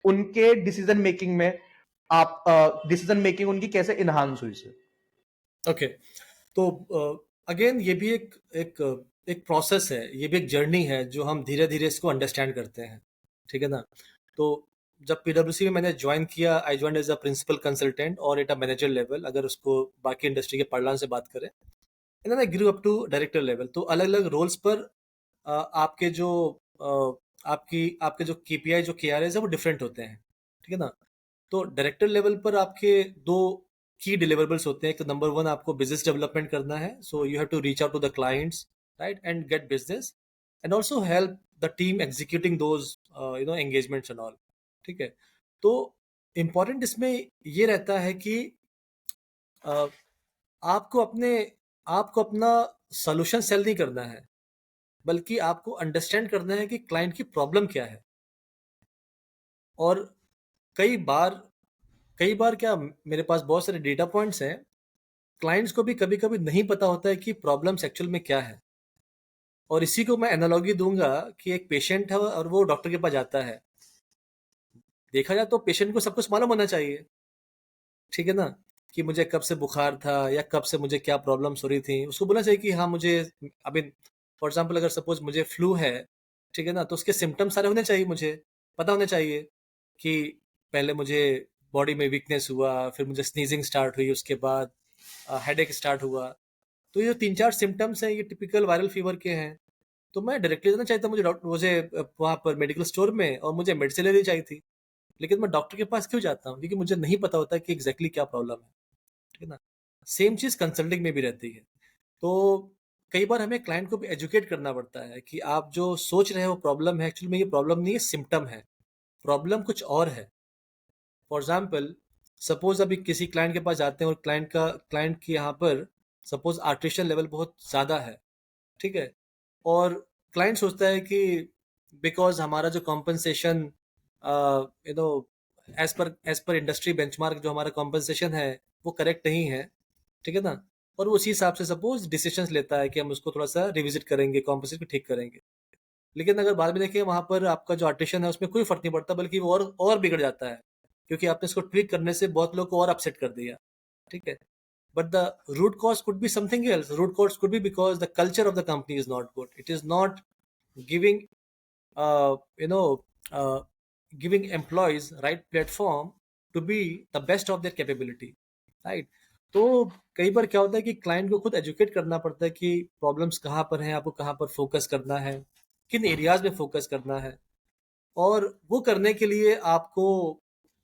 उनके डिसीजन मेकिंग में आप डिसीजन मेकिंग उनकी कैसे इनहांस हुई सर? ओके, तो अगेन ये भी एक एक प्रोसेस है, ये भी एक जर्नी है जो हम धीरे-धीरे इसको अंडरस्टैंड करते हैं, ठीक है ना? तो जब पीडब्ल्यूसी में मैंने जॉइन किया, I joined as a principal consultant और एट अ मैनेजर लेवल, अगर उसको बाकी इंडस्ट्री के पार्लांस से बात करें। And then I grew up to director level. तो अलग-अलग रोल्स पर आपके जो आपकी आपके जो केपीआई जो केआरएस है वो डिफरेंट होते हैं, ठीक है ना? तो डायरेक्टर लेवल पर आपके 2 की डिलिवरेबल्स होते हैं। एक तो नंबर 1 आपको बिज़नेस डेवलपमेंट करना है, so you have to reach out to the clients, right? And get business and also help the team executing those engagements and all, ठीक है? तो इम्पोर्टेंट इसमें ये रहता है कि अ, आपको अपने आपको अपना सॉल्यूशन सेल नहीं करना है, बल्कि आपको अंडरस्टैंड करना है कि क्लाइंट की प्रॉब्लम क्या है। और कई बार कई बार क्या मेरे पास बहुत सारे डेटा पॉइंट्स हैं, क्लाइंट्स को भी कभी-कभी नहीं पता होता है कि प्रॉब्लम्स एक्चुअल में क्या है। और इसी को मैं एनालॉजी दूँगा कि एक पेशेंट है और वो डॉक्टर के पास जाता है। देखा जाए तो पेशेंट को सब कुछ मालूम होना चाहिए, ठीक है ना? कि मुझे कब से बुखार था या कब से मुझे क्या प्रॉब्लम्स हो रही थी। उसको बोलना चाहिए कि हाँ, मुझे अभी फॉर एग्ज़ाम्पल अगर सपोज़ मुझे फ्लू है, ठीक है ना? तो उसके सिम्पटम्स सारे होने चाहिए मुझे, पता होने चाहिए कि पहले मुझे बॉडी में वीकनेस हुआ, फिर मुझे स्नीज़िंग स्टार्ट हुई, उसके बाद हेडेक स्टार्ट हुआ। तो ये 3-4 सिम्पटम्स हैं, ये टिपिकल वायरल फीवर के हैं। तो मैं डायरेक्टली जाना चाहता, मुझे वहाँ पर मेडिकल स्टोर में और मुझे मेडिसिन लेनी चाहिए थी। लेकिन मैं डॉक्टर के पास क्यों जाता हूँ? क्योंकि मुझे नहीं पता होता कि एग्ज़ैक्टली क्या प्रॉब्लम है, ठीक है ना? सेम चीज़ कंसल्टिंग में भी रहती है। तो कई बार हमें क्लाइंट को भी एजुकेट करना पड़ता है कि आप जो सोच रहे हो प्रॉब्लम है, एक्चुअली में ये प्रॉब्लम नहीं है, सिम्पटम है। प्रॉब्लम कुछ और है। फॉर एग्ज़ाम्पल सपोज़ अभी किसी क्लाइंट के पास जाते हैं और क्लाइंट के यहाँ पर सपोज़ आर्टिशियल लेवल बहुत ज़्यादा है, ठीक है? और क्लाइंट सोचता है कि बिकॉज़ हमारा जो compensation you know as per industry benchmark जो हमारा कॉम्पेंसेशन है, वो करेक्ट नहीं है, ठीक है ना? और वो उसी हिसाब से सपोज़ डिसीज़न्स लेता है कि हम उसको थोड़ा-सा रिविज़िट करेंगे, कॉम्पेंसेशन को ठीक करेंगे। लेकिन अगर बाद में देखें वहाँ पर आपका जो आर्टिशन है उसमें कोई फ़र्क नहीं पड़ता, बल्कि वो और बिगड़ जाता है, क्योंकि आपने इसको ट्विक करने से बहुत लोग को और अपसेट कर दिया, ठीक है? But the root cause could be something else. Root cause could be because the culture of the company is not good. It is not giving, uh, you know, uh, giving employees right platform to be the best of their capability, right? तो कई बार क्या होता है कि client को खुद educate करना पड़ता है कि प्रॉब्लम्स कहाँ पर हैं, आपको कहाँ पर फोकस करना है, किन एरियाज में फोकस करना है। और वो करने के लिए आपको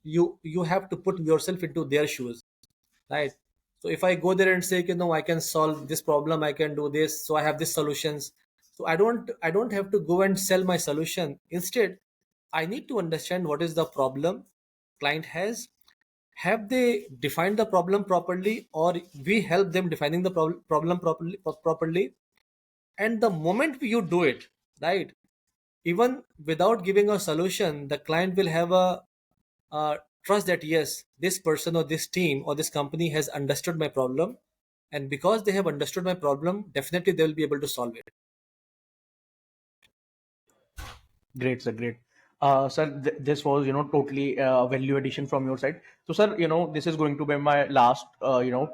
you you have to put yourself into their shoes, right? So if I go there and say, no, I can solve this problem, I can do this, so I have these solutions. So I don't have to go and sell my solution. Instead, I need to understand what is the problem client has. Have they defined the problem properly, or we help them defining the problem properly? And the moment you do it right, even without giving a solution, the client will have a trust that yes, this person or this team or this company has understood my problem, and because they have understood my problem, definitely they will be able to solve it. Great, sir. Great. Sir, this was, totally value addition from your side. So, sir, this is going to be my last,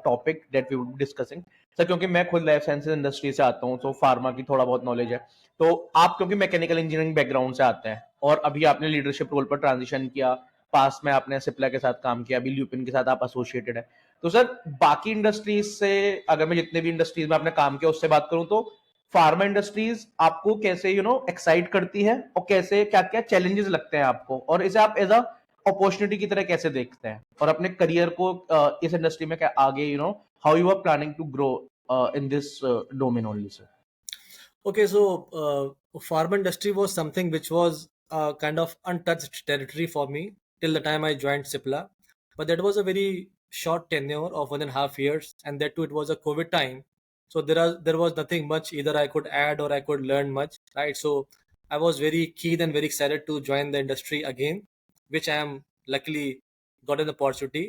topic that we would be discussing. Sir, क्योंकि मैं खुद life sciences industry से आता हूँ, तो pharma की थोड़ा बहुत नॉलेज है। तो आप क्योंकि मैकेनिकल इंजीनियरिंग बैकग्राउंड से आते हैं और अभी आपने लीडरशिप रोल पर ट्रांजिशन किया, पास में आपने सिप्ला के साथ काम किया, अभी ल्यूपिन के साथ आप एसोसिएटेड है। तो सर, बाकी इंडस्ट्रीज से अगर मैं जितने भी इंडस्ट्रीज में आपने काम किया उससे बात करूं तो फार्मा इंडस्ट्रीज आपको कैसे एक्साइट करती है और कैसे क्या क्या चैलेंजेस लगते हैं आपको, और इसे आप एज अ अपॉर्चुनिटी की तरह कैसे देखते हैं, और अपने करियर को इस इंडस्ट्री में क्या आगे how you are planning to grow in this domain only, sir? Okay, so pharma industry was something which was kind of untouched territory for me till the time I joined Cipla. But that was a very short tenure of 1.5 years, and that too it was a COVID time. So there was nothing much either I could add or I could learn much, right? So I was very keen and very excited to join the industry again, which I am luckily got an opportunity.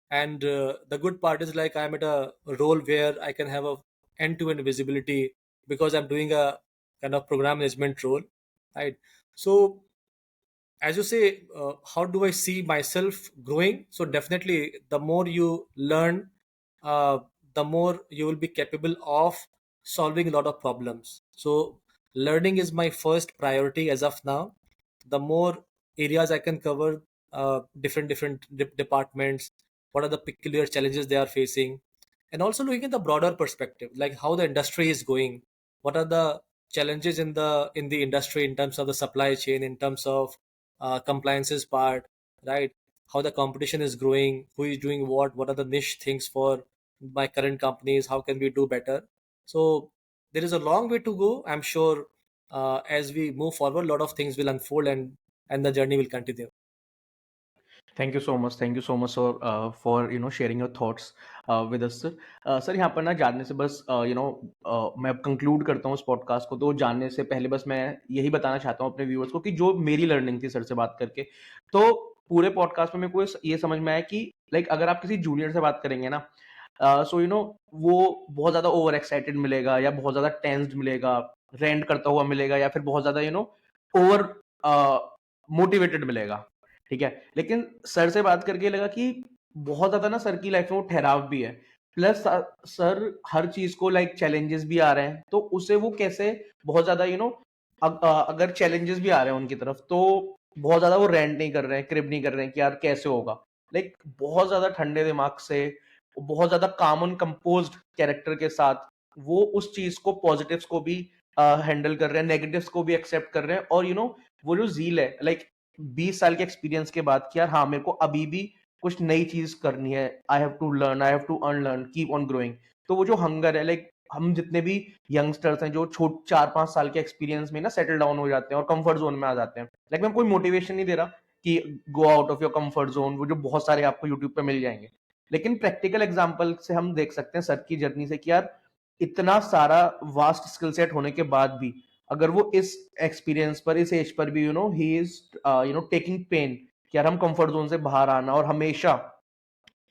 And the good part is like I'm at a role where I can have a end-to-end visibility because I'm doing a kind of program management role, right? So as you say, how do I see myself growing? So definitely, the more you learn, uh, the more you will be capable of solving a lot of problems. So learning is my first priority as of now. The more areas I can cover, different departments, what are the peculiar challenges they are facing, and also looking at the broader perspective, like how the industry is going, what are the challenges in the industry in terms of the supply chain, in terms of compliances part, right? How the competition is growing, who is doing what are the niche things for my current companies, how can we do better? So there is a long way to go. I'm sure as we move forward, a lot of things will unfold, and the journey will continue. Thank you so much, thank you so much sir for sharing your thoughts with us, sir. Sir, यहाँ पर ना जानने से बस मैं अब conclude करता हूँ इस पॉडकास्ट को। तो जानने से पहले बस मैं यही बताना चाहता हूँ अपने व्यूअर्स को कि जो मेरी लर्निंग थी सर से बात करके, तो पूरे पॉडकास्ट में मेरे को ये समझ में आया कि लाइक अगर आप किसी जूनियर से बात करेंगे ना, सो वो बहुत ज्यादा ओवर एक्साइटेड मिलेगा या बहुत ज्यादा टेंस्ड मिलेगा, रेंट करता हुआ मिलेगा, या फिर बहुत ज्यादा ओवर मोटिवेटेड मिलेगा, ठीक है। लेकिन सर से बात करके लगा कि बहुत ज्यादा ना सर की लाइफ में वो ठहराव भी है, प्लस सर हर चीज को लाइक चैलेंजेस भी आ रहे हैं, तो उसे वो कैसे बहुत ज्यादा अगर चैलेंजेस भी आ रहे हैं उनकी तरफ, तो बहुत ज्यादा वो रेंट नहीं कर रहे हैं, क्रिप नहीं कर रहे हैं कि यार कैसे होगा। लाइक बहुत ज्यादा ठंडे दिमाग से, बहुत ज्यादा काम ऑन कंपोज्ड कैरेक्टर के साथ वो उस चीज को, पॉजिटिव्स को भी हैंडल कर रहे हैं, नेगेटिव्स को भी एक्सेप्ट कर रहे हैं, और वो जो जील है लाइक 20 साल के एक्सपीरियंस के बाद कि यार हाँ, मेरे को अभी भी कुछ नई चीज करनी है, I have to learn, I have to unlearn, keep on growing. तो वो जो हंगर है, लाइक हम जितने भी यंगस्टर्स हैं जो छोट 4-5 साल के एक्सपीरियंस में ना सेटल डाउन हो जाते हैं और कंफर्ट जोन में आ जाते हैं, लाइक मैं कोई मोटिवेशन नहीं दे रहा कि go out of your comfort zone, वो जो बहुत सारे आपको यूट्यूब पे मिल जाएंगे, लेकिन प्रैक्टिकल एग्जांपल से हम देख सकते हैं सर की जर्नी से कि यार इतना सारा वास्ट स्किल सेट होने के बाद भी अगर वो इस एक्सपीरियंस पर, इस एज पर भी ही इज टेकिंग पेन कि यार हम कंफर्ट जोन से बाहर आना और हमेशा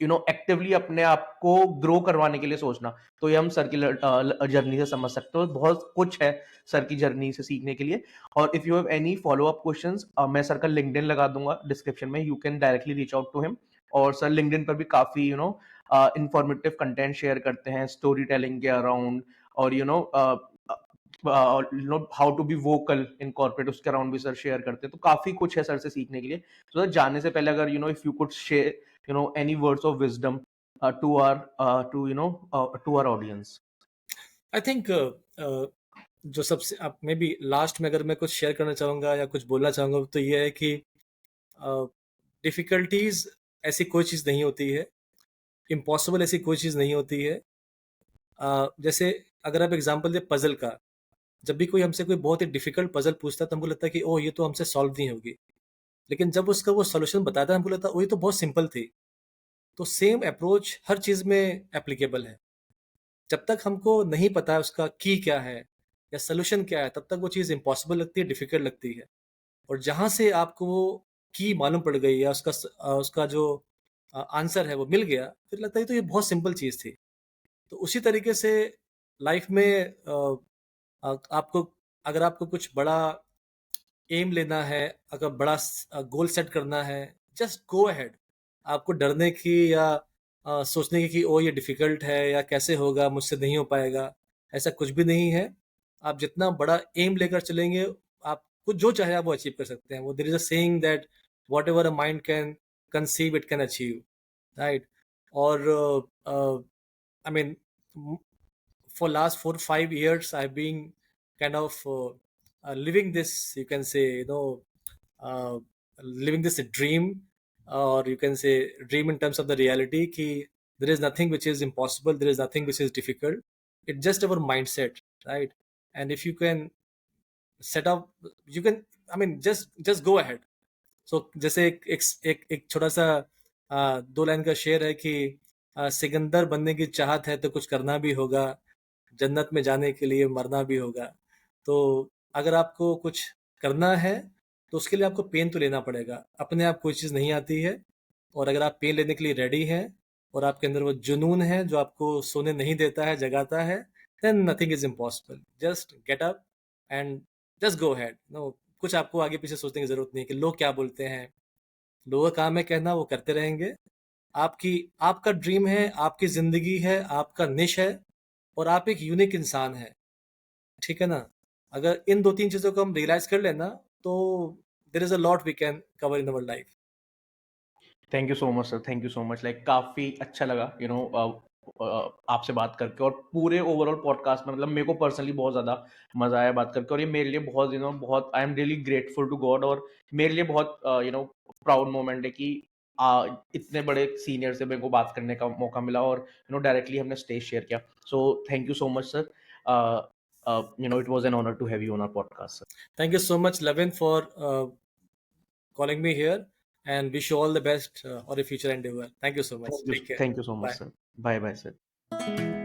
एक्टिवली अपने आप को ग्रो करवाने के लिए सोचना, तो ये हम सर की जर्नी से समझ सकते हो। बहुत कुछ है सर की जर्नी से सीखने के लिए। और if you have any follow up questions, मैं सर का लिंक्डइन लगा दूंगा डिस्क्रिप्शन में, you can directly reach out to him. और सर लिंक्डइन पर भी काफी इंफॉर्मेटिव कंटेंट शेयर करते हैं स्टोरी टेलिंग के अराउंड, और how to be vocal in corporate, उसके अराउंड भी सर शेयर करते हैं। तो काफी कुछ है सर से सीखने के लिए। तो सर जाने से पहले अगर if you could share any words of wisdom to our audience? I think जो सबसे अब मे बी लास्ट में अगर मैं कुछ शेयर करना चाहूँगा या कुछ बोलना चाहूँगा, तो ये है कि डिफ़िकल्टीज ऐसी कोई चीज़ नहीं होती है इम्पॉसिबल ऐसी कोई चीज़ नहीं होती है। जैसे अगर आप एग्ज़ाम्पल दें पज़ल का, जब भी कोई हमसे कोई बहुत ही डिफ़िकल्ट पज़ल पूछता है तो हमको लगता है कि ओह! ये तो हमसे सॉल्व नहीं होगी। लेकिन जब उसका वो सॉल्यूशन बताता है हमको लगता है ओह! ये तो बहुत सिंपल थी। तो सेम अप्रोच हर चीज़ में एप्लीकेबल है। जब तक हमको नहीं पता है उसका की क्या है या सॉल्यूशन क्या है, तब तक वो चीज़ इम्पॉसिबल लगती है, डिफ़िकल्ट लगती है। और जहाँ से आपको वो की मालूम पड़ गई या उसका जो आंसर है वो मिल गया, फिर लगता है तो ये बहुत सिंपल चीज़ थी। तो उसी तरीके से लाइफ़ में आपको अगर आपको कुछ बड़ा एम लेना है, अगर बड़ा गोल सेट करना है, जस्ट गो अहेड। आपको डरने की या सोचने की कि ओह! ये डिफ़िकल्ट है या कैसे होगा, मुझसे नहीं हो पाएगा, ऐसा कुछ भी नहीं है। आप जितना बड़ा एम लेकर चलेंगे, आपको जो चाहे आप वो अचीव कर सकते हैं। वो there is a saying that whatever a mind can conceive it can achieve, right? और I mean for last 4 5 years I've been kind of living this, you can say, uh, living this dream, or you can say dream in terms of the reality ki there is nothing which is impossible, there is nothing which is difficult. It's just our mindset, right? And if you can set up, you can, I mean, just go ahead. सो जैसे एक छोटा सा 2 line का शेर है कि सिकंदर बनने की चाहत है तो कुछ करना भी होगा, जन्नत में जाने के लिए मरना भी होगा। तो अगर आपको कुछ करना है, तो उसके लिए आपको पेन तो लेना पड़ेगा। अपने आप कोई चीज़ नहीं आती है, और अगर आप पेन लेने के लिए रेडी हैं और आपके अंदर वो जुनून है जो आपको सोने नहीं देता है, जगाता है, then nothing is impossible. Just get up and just go ahead. No, कुछ आपको आगे पीछे सोचने की ज़रूरत नहीं है कि लोग क्या बोलते हैं। लोगों का काम है कहना, वो करते रहेंगे। आपकी आपका ड्रीम है, आपकी ज़िंदगी है, आपका निश है, और आप एक यूनिक इंसान हैं, ठीक है ना? अगर इन 2-3 चीज़ों को हम रियलाइज़ कर लें ना, तो there is a lot we can cover in our life. Thank you so much sir, thank you so much. Like काफ़ी अच्छा लगा आपसे बात करके, और पूरे ओवरऑल पॉडकास्ट में मतलब मेरे को पर्सनली बहुत ज़्यादा मज़ा आया बात करके, और ये मेरे लिए बहुत बहुत I am really grateful to God, और मेरे लिए बहुत प्राउड मोमेंट है कि इतने बड़े सीनियर से मेरे को बात करने का मौका मिला, और डायरेक्टली हमने स्टेज शेयर किया। So thank you so much sir. It was an honour to have you on our podcast sir. Thank you so much, Levin, for calling me here, and wish you all the best on your future endeavor. Thank you so much. Take care. Thank you so much Bye. Sir. Bye bye sir.